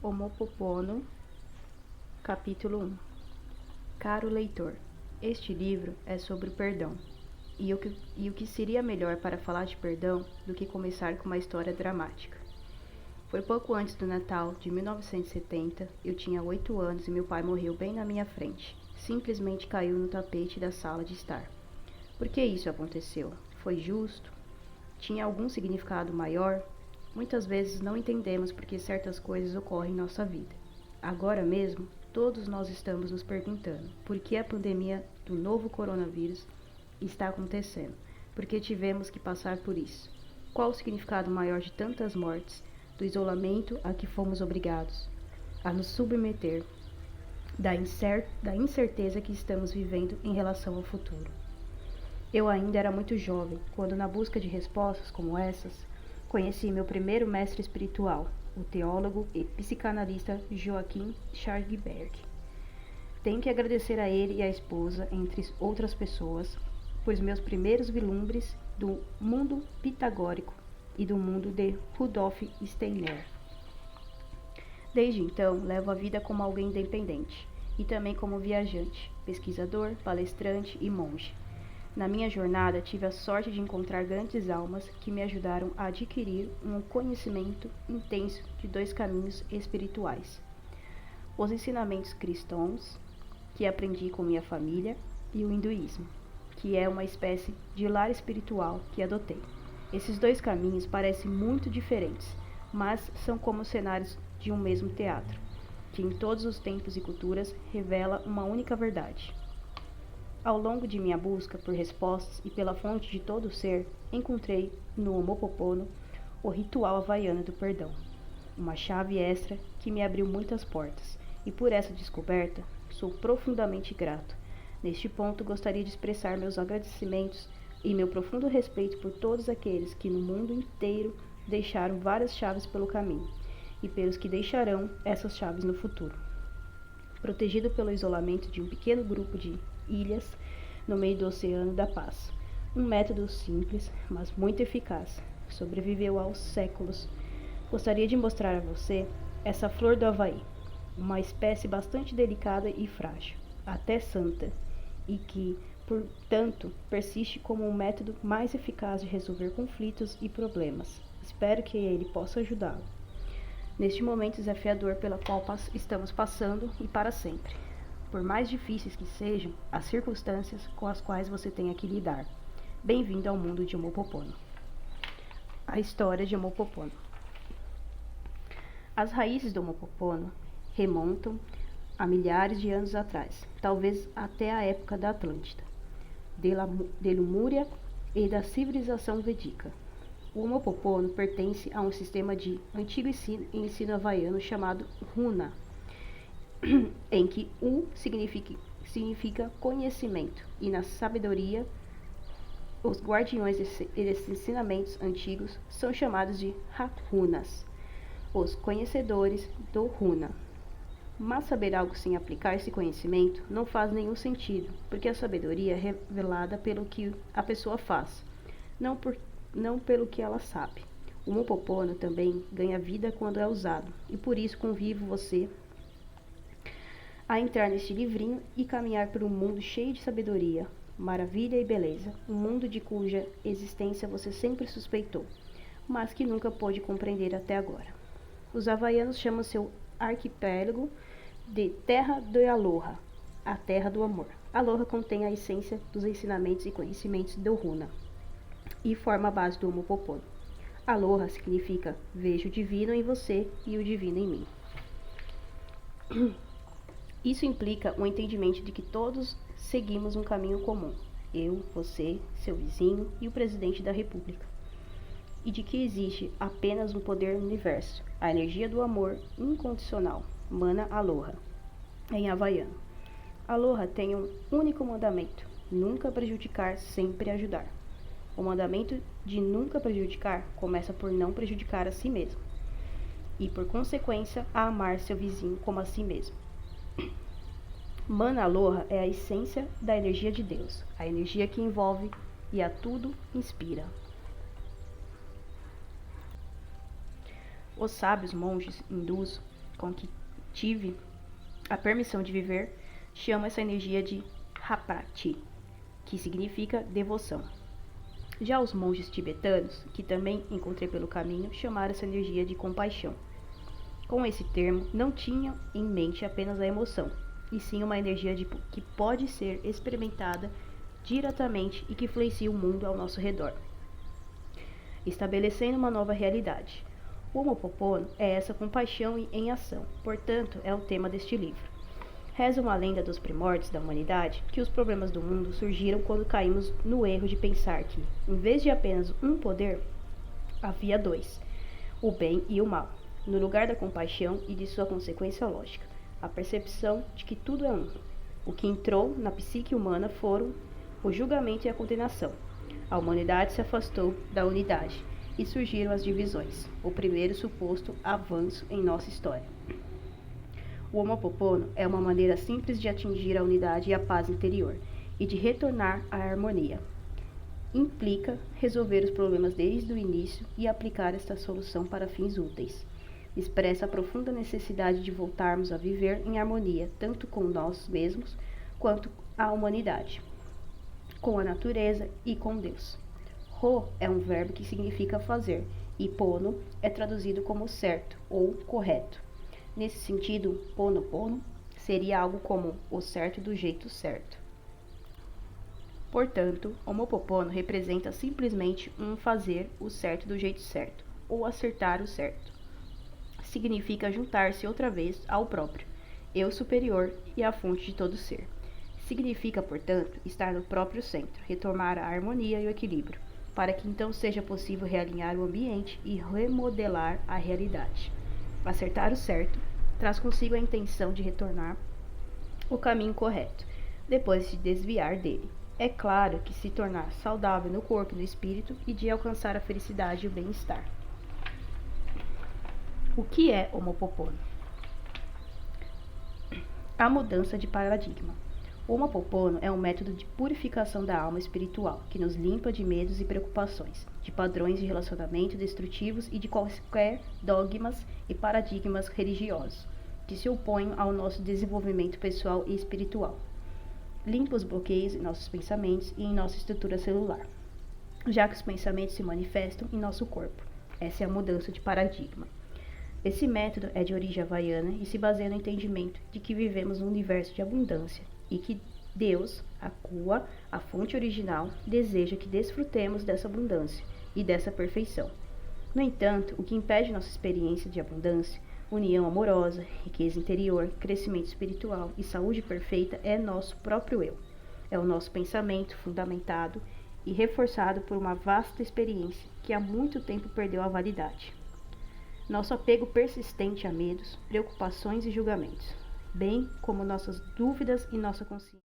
Homopopono, capítulo 1. Caro leitor, este livro é sobre o perdão. E o que seria melhor para falar de perdão do que começar com uma história dramática? Foi pouco antes do Natal de 1970, eu tinha 8 anos e meu pai morreu bem na minha frente. Simplesmente caiu no tapete da sala de estar. Por que isso aconteceu? Foi justo? Tinha algum significado maior? Muitas vezes não entendemos por que certas coisas ocorrem em nossa vida. Agora mesmo, todos nós estamos nos perguntando por que a pandemia do novo coronavírus está acontecendo, por que tivemos que passar por isso. Qual o significado maior de tantas mortes, do isolamento a que fomos obrigados a nos submeter, da incerteza que estamos vivendo em relação ao futuro. Eu ainda era muito jovem, quando na busca de respostas como essas, conheci meu primeiro mestre espiritual, o teólogo e psicanalista Joachim Schargberg. Tenho que agradecer a ele e à esposa, entre outras pessoas, por meus primeiros vislumbres do mundo pitagórico e do mundo de Rudolf Steiner. Desde então, levo a vida como alguém independente e também como viajante, pesquisador, palestrante e monge. Na minha jornada, tive a sorte de encontrar grandes almas que me ajudaram a adquirir um conhecimento intenso de dois caminhos espirituais. Os ensinamentos cristãos, que aprendi com minha família, e o hinduísmo, que é uma espécie de lar espiritual que adotei. Esses dois caminhos parecem muito diferentes, mas são como cenários de um mesmo teatro, que em todos os tempos e culturas revela uma única verdade. Ao longo de minha busca por respostas e pela fonte de todo o ser, encontrei no Homopopono o ritual havaiano do perdão, uma chave extra que me abriu muitas portas, e por essa descoberta sou profundamente grato. Neste ponto, gostaria de expressar meus agradecimentos e meu profundo respeito por todos aqueles que no mundo inteiro deixaram várias chaves pelo caminho, e pelos que deixarão essas chaves no futuro. Protegido pelo isolamento de um pequeno grupo de ilhas no meio do Oceano da Paz. Um método simples, mas muito eficaz. Sobreviveu aos séculos. Gostaria de mostrar a você essa flor do Havaí, uma espécie bastante delicada e frágil, até santa, e que, portanto, persiste como um método mais eficaz de resolver conflitos e problemas. Espero que ele possa ajudá-lo neste momento desafiador pela qual estamos passando e para sempre. Por mais difíceis que sejam as circunstâncias com as quais você tenha que lidar. Bem-vindo ao mundo de Homopopono. A história de Homopopono. As raízes do Homopopono remontam a milhares de anos atrás, talvez até a época da Atlântida, de Lemúria e da civilização védica. O Homopopono pertence a um sistema de antigo ensino havaiano chamado Runa, em que U significa conhecimento, e na sabedoria, os guardiões desses ensinamentos antigos são chamados de Hatrunas, os conhecedores do Runa. Mas saber algo sem aplicar esse conhecimento não faz nenhum sentido, porque a sabedoria é revelada pelo que a pessoa faz, não pelo que ela sabe. O Homopopono também ganha vida quando é usado, e por isso convido você a entrar neste livrinho e caminhar por um mundo cheio de sabedoria, maravilha e beleza, um mundo de cuja existência você sempre suspeitou, mas que nunca pôde compreender até agora. Os havaianos chamam seu arquipélago de Terra do Aloha, a Terra do Amor. Aloha contém a essência dos ensinamentos e conhecimentos do Runa e forma a base do Homopopono. Aloha significa vejo o divino em você e o divino em mim. Isso implica o entendimento de que todos seguimos um caminho comum. Eu, você, seu vizinho e o presidente da República. E de que existe apenas um poder no universo, a energia do amor incondicional, Mana Aloha, em havaiano. Aloha tem um único mandamento: nunca prejudicar, sempre ajudar. O mandamento de nunca prejudicar começa por não prejudicar a si mesmo, e por consequência a amar seu vizinho como a si mesmo. Mana Aloha é a essência da energia de Deus, a energia que envolve e a tudo inspira. Os sábios monges hindus com que tive a permissão de viver, chamo essa energia de Hapati, que significa devoção. Já os monges tibetanos, que também encontrei pelo caminho, chamaram essa energia de compaixão. Com esse termo, não tinham em mente apenas a emoção, e sim uma energia que pode ser experimentada diretamente e que influencia o mundo ao nosso redor, estabelecendo uma nova realidade. O Ho'oponopono é essa compaixão em ação, portanto, é o tema deste livro. Reza uma lenda dos primórdios da humanidade que os problemas do mundo surgiram quando caímos no erro de pensar que, em vez de apenas um poder, havia dois, o bem e o mal, no lugar da compaixão e de sua consequência lógica, a percepção de que tudo é um. O que entrou na psique humana foram o julgamento e a condenação. A humanidade se afastou da unidade e surgiram as divisões, o primeiro suposto avanço em nossa história. O Ho'oponopono é uma maneira simples de atingir a unidade e a paz interior e de retornar à harmonia. Implica resolver os problemas desde o início e aplicar esta solução para fins úteis. Expressa a profunda necessidade de voltarmos a viver em harmonia tanto com nós mesmos quanto a humanidade, com a natureza e com Deus. Ho é um verbo que significa fazer e pono é traduzido como certo ou correto. Nesse sentido, Pono seria algo como o certo do jeito certo. Portanto, Ho'oponopono representa simplesmente um fazer o certo do jeito certo, ou acertar o certo. Significa juntar-se outra vez ao próprio, eu superior e à fonte de todo ser. Significa, portanto, estar no próprio centro, retomar a harmonia e o equilíbrio, para que então seja possível realinhar o ambiente e remodelar a realidade. Acertar o certo traz consigo a intenção de retornar o caminho correto, depois de desviar dele. É claro que se tornar saudável no corpo e no espírito e de alcançar a felicidade e o bem-estar. O que é Ho'oponopono? A mudança de paradigma. O Ho'oponopono é um método de purificação da alma espiritual, que nos limpa de medos e preocupações, de padrões de relacionamento destrutivos e de quaisquer dogmas e paradigmas religiosos, que se opõem ao nosso desenvolvimento pessoal e espiritual. Limpa os bloqueios em nossos pensamentos e em nossa estrutura celular, já que os pensamentos se manifestam em nosso corpo. Essa é a mudança de paradigma. Esse método é de origem havaiana e se baseia no entendimento de que vivemos num universo de abundância e que Deus, a Kua, a fonte original, deseja que desfrutemos dessa abundância e dessa perfeição. No entanto, o que impede nossa experiência de abundância, união amorosa, riqueza interior, crescimento espiritual e saúde perfeita é nosso próprio eu. É o nosso pensamento fundamentado e reforçado por uma vasta experiência que há muito tempo perdeu a validade. Nosso apego persistente a medos, preocupações e julgamentos, bem como nossas dúvidas e nossa consciência.